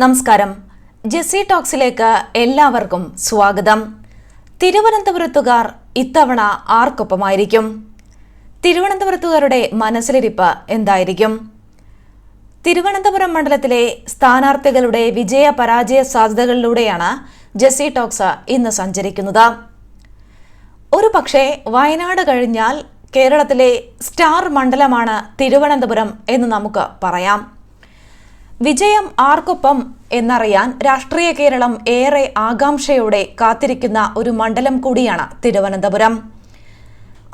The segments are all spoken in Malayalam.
നമസ്കാരം. ജെസ്സി ടോക്സിലേക്ക് എല്ലാവർക്കും സ്വാഗതം. തിരുവനന്തപുരത്തുകാർ ഇത്തവണ ആർക്കൊപ്പമായിരിക്കും? തിരുവനന്തപുരത്തുകാരുടെ മനസ്സിലിരിപ്പ് എന്തായിരിക്കും? തിരുവനന്തപുരം മണ്ഡലത്തിലെ സ്ഥാനാർത്ഥികളുടെ വിജയ പരാജയ സാധ്യതകളിലൂടെയാണ് ജെസ്സി ടോക്സ് ഇന്ന് സഞ്ചരിക്കുന്നത്. ഒരു പക്ഷേ വയനാട് കഴിഞ്ഞാൽ കേരളത്തിലെ സ്റ്റാർ മണ്ഡലമാണ് തിരുവനന്തപുരം എന്ന് നമുക്ക് പറയാം. വിജയം ആർക്കൊപ്പം എന്നറിയാൻ രാഷ്ട്രീയ കേരളം ഏറെ ആകാംക്ഷയോടെ കാത്തിരിക്കുന്ന ഒരു മണ്ഡലം കൂടിയാണ് തിരുവനന്തപുരം.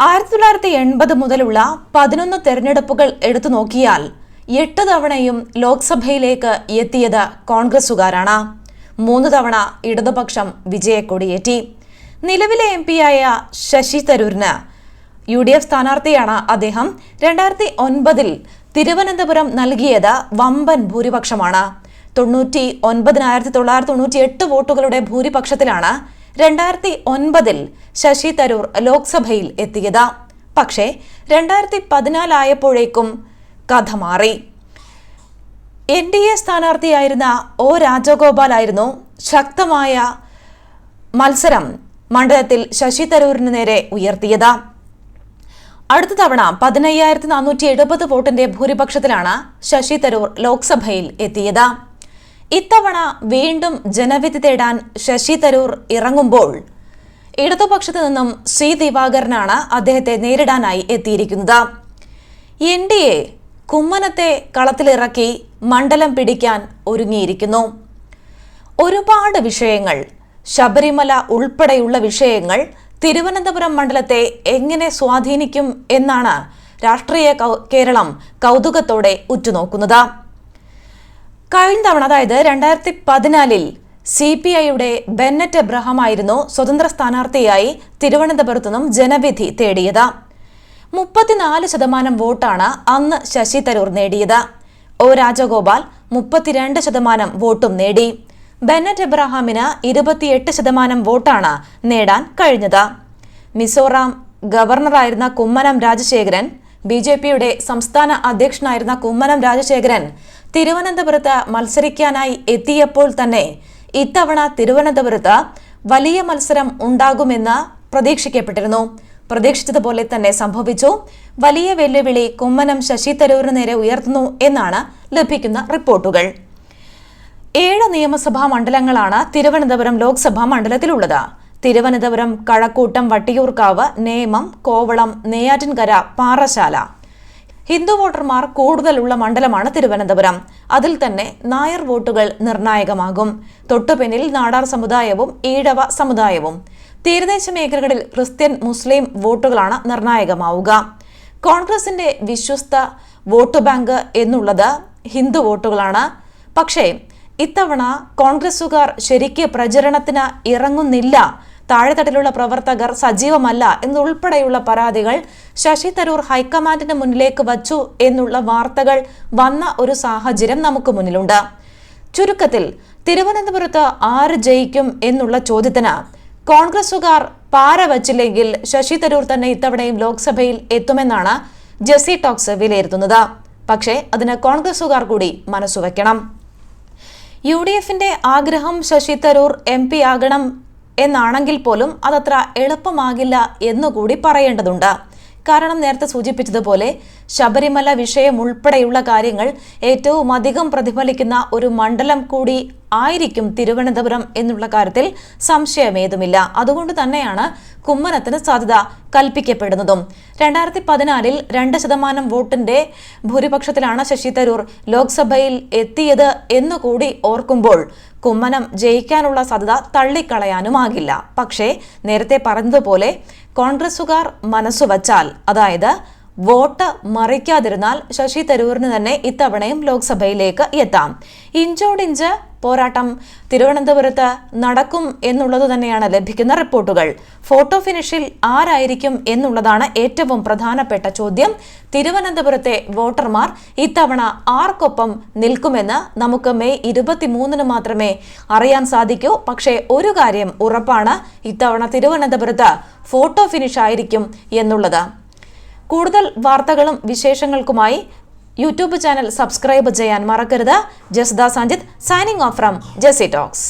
1980 മുതലുള്ള 11 തെരഞ്ഞെടുപ്പുകൾ എടുത്തു നോക്കിയാൽ 8 തവണയും ലോക്സഭയിലേക്ക് എത്തിയത് കോൺഗ്രസുകാരാണ്. 3 തവണ ഇടതുപക്ഷം വിജയക്കൊടിയേറ്റി. നിലവിലെ MP-യായ ശശി തരൂരിന് UDF സ്ഥാനാർത്ഥിയാണ് അദ്ദേഹം. 2009 തിരുവനന്തപുരം നൽകിയത് വമ്പൻ ഭൂരിപക്ഷമാണ്. 99,998 വോട്ടുകളുടെ ഭൂരിപക്ഷത്തിലാണ് 2009 ശശി തരൂർ ലോക്സഭയിൽ എത്തിയത്. പക്ഷേ 2014 ആയപ്പോഴേക്കും കഥ മാറി. NDA സ്ഥാനാർത്ഥിയായിരുന്ന O രാജഗോപാലായിരുന്നു ശക്തമായ മത്സരം മണ്ഡലത്തിൽ ശശി തരൂരിന് നേരെ ഉയർത്തിയത്. അടുത്ത തവണ 15,470 വോട്ടിന്റെ ഭൂരിപക്ഷത്തിലാണ് ശശി തരൂർ ലോക്സഭയിൽ എത്തിയത്. ഇത്തവണ വീണ്ടും ജനവിധി തേടാൻ ശശി തരൂർ ഇറങ്ങുമ്പോൾ ഇടതുപക്ഷത്തു നിന്നും C ദിവാകരനാണ് അദ്ദേഹത്തെ നേരിടാനായി എത്തിയിരിക്കുന്നത്. NDA കുമ്മനത്തെ കളത്തിലിറക്കി മണ്ഡലം പിടിക്കാൻ ഒരുങ്ങിയിരിക്കുന്നു. ഒരുപാട് വിഷയങ്ങൾ, ശബരിമല ഉൾപ്പെടെയുള്ള വിഷയങ്ങൾ തിരുവനന്തപുരം മണ്ഡലത്തെ എങ്ങനെ സ്വാധീനിക്കും എന്നാണ് രാഷ്ട്രീയ കേരളം കൗതുകത്തോടെ ഉറ്റുനോക്കുന്നത്. കഴിഞ്ഞ തവണ, അതായത് 2014 CPIയുടെ ബെന്നറ്റ് എബ്രഹാം ആയിരുന്നു സ്വതന്ത്ര സ്ഥാനാർത്ഥിയായി തിരുവനന്തപുരത്തു നിന്നും ജനവിധി തേടിയത്. 34% വോട്ടാണ് അന്ന് ശശി തരൂർ നേടിയത്. O രാജഗോപാൽ 32% വോട്ടും നേടി. ബെന്നറ്റ് എബ്രഹാമിന് 28% വോട്ടാണ് നേടാൻ കഴിഞ്ഞത്. മിസോറാം ഗവർണറായിരുന്ന കുമ്മനം രാജശേഖരൻ, BJPയുടെ സംസ്ഥാന അധ്യക്ഷനായിരുന്ന കുമ്മനം രാജശേഖരൻ തിരുവനന്തപുരത്ത് മത്സരിക്കാനായി എത്തിയപ്പോൾ തന്നെ ഇത്തവണ തിരുവനന്തപുരത്ത് വലിയ മത്സരം ഉണ്ടാകുമെന്ന് പ്രതീക്ഷിക്കപ്പെട്ടിരുന്നു. പ്രതീക്ഷിച്ചതുപോലെ തന്നെ സംഭവിച്ചു. വലിയ വെല്ലുവിളി കുമ്മനം ശശി തരൂരിന് നേരെ ഉയർത്തുന്നു എന്നാണ് ലഭിക്കുന്ന റിപ്പോർട്ടുകൾ. 7 നിയമസഭാ മണ്ഡലങ്ങളാണ് തിരുവനന്തപുരം ലോക്സഭാ മണ്ഡലത്തിലുള്ളത്. തിരുവനന്തപുരം, കഴക്കൂട്ടം, വട്ടിയൂർക്കാവ്, നേമം, കോവളം, നെയ്യാറ്റിൻകര, പാറശാല. ഹിന്ദു വോട്ടർമാർ കൂടുതലുള്ള മണ്ഡലമാണ് തിരുവനന്തപുരം. അതിൽ തന്നെ നായർ വോട്ടുകൾ നിർണായകമാകും. തൊട്ടുപിന്നിൽ നാടാർ സമുദായവും ഈഴവ സമുദായവും. തീരദേശ മേഖലകളിൽ ക്രിസ്ത്യൻ, മുസ്ലിം വോട്ടുകളാണ് നിർണായകമാവുക. കോൺഗ്രസിന്റെ വിശ്വസ്ത വോട്ട് ബാങ്ക് എന്നുള്ളത് ഹിന്ദു വോട്ടുകളാണ്. പക്ഷേ ഇത്തവണ കോൺഗ്രസുകാർ ശരിക്ക് പ്രചരണത്തിന് ഇറങ്ങുന്നില്ല, താഴെത്തട്ടിലുള്ള പ്രവർത്തകർ സജീവമല്ല എന്നുൾപ്പെടെയുള്ള പരാതികൾ ശശി തരൂർ ഹൈക്കമാൻഡിന് മുന്നിലേക്ക് വച്ചു എന്നുള്ള വാർത്തകൾ വന്ന ഒരു സാഹചര്യം നമുക്ക് മുന്നിലുണ്ട്. ചുരുക്കത്തിൽ തിരുവനന്തപുരത്ത് ആര് ജയിക്കും എന്നുള്ള ചോദ്യത്തിന് കോൺഗ്രസുകാർ പാര വച്ചില്ലെങ്കിൽ ശശി തരൂർ തന്നെ ഇത്തവണയും ലോക്സഭയിൽ എത്തുമെന്നാണ് ജെസ്സി ടോക്സ് വിലയിരുത്തുന്നത്. പക്ഷേ അതിന് കോൺഗ്രസുകാർ കൂടി മനസ്സുവെക്കണം. UDFന്റെ ആഗ്രഹം ശശി തരൂർ MP ആകണം എന്നാണെങ്കിൽ പോലും അതത്ര എളുപ്പമാകില്ല എന്നുകൂടി പറയേണ്ടതുണ്ട്. കാരണം നേരത്തെ സൂചിപ്പിച്ചതുപോലെ ശബരിമല വിഷയം ഉൾപ്പെടെയുള്ള കാര്യങ്ങൾ ഏറ്റവും അധികം പ്രതിഫലിക്കുന്ന ഒരു മണ്ഡലം കൂടി ആയിരിക്കും തിരുവനന്തപുരം എന്നുള്ള കാര്യത്തിൽ സംശയമേതുമില്ല. അതുകൊണ്ട് തന്നെയാണ് കുമ്മനത്തിന് സാധ്യത കൽപ്പിക്കപ്പെടുന്നതും. 2014 2% വോട്ടിന്റെ ഭൂരിപക്ഷത്തിലാണ് ശശി തരൂർ ലോക്സഭയിൽ എത്തിയത് എന്നുകൂടി ഓർക്കുമ്പോൾ കുമ്മനം ജയിക്കാനുള്ള സാധ്യത തള്ളിക്കളയാനുമാകില്ല. പക്ഷേ നേരത്തെ പറഞ്ഞതുപോലെ കോൺഗ്രസുകാർ മനസ്സുവച്ചാൽ, അതായത് വോട്ട് മറിക്കാതിരുന്നാൽ ശശി തരൂരിന് തന്നെ ഇത്തവണയും ലോക്സഭയിലേക്ക് എത്താം. ഇഞ്ചോടിഞ്ച് പോരാട്ടം തിരുവനന്തപുരത്ത് നടക്കും എന്നുള്ളത് തന്നെയാണ് ലഭിക്കുന്ന റിപ്പോർട്ടുകൾ. ഫോട്ടോ ഫിനിഷിൽ ആരായിരിക്കും എന്നുള്ളതാണ് ഏറ്റവും പ്രധാനപ്പെട്ട ചോദ്യം. തിരുവനന്തപുരത്തെ വോട്ടർമാർ ഇത്തവണ ആർക്കൊപ്പം നിൽക്കുമെന്ന് നമുക്ക് മെയ് 23 മാത്രമേ അറിയാൻ സാധിക്കൂ. പക്ഷേ ഒരു കാര്യം ഉറപ്പാണ്, ഇത്തവണ തിരുവനന്തപുരത്ത് ഫോട്ടോ ഫിനിഷ് ആയിരിക്കും എന്നുള്ളത്. കൂടുതൽ വാർത്തകളും വിശേഷങ്ങൾക്കുമായി യൂട്യൂബ് ചാനൽ സബ്സ്ക്രൈബ് ചെയ്യാൻ മറക്കരുത്. ജസ്ദ Sanjith signing off from Jessy talks.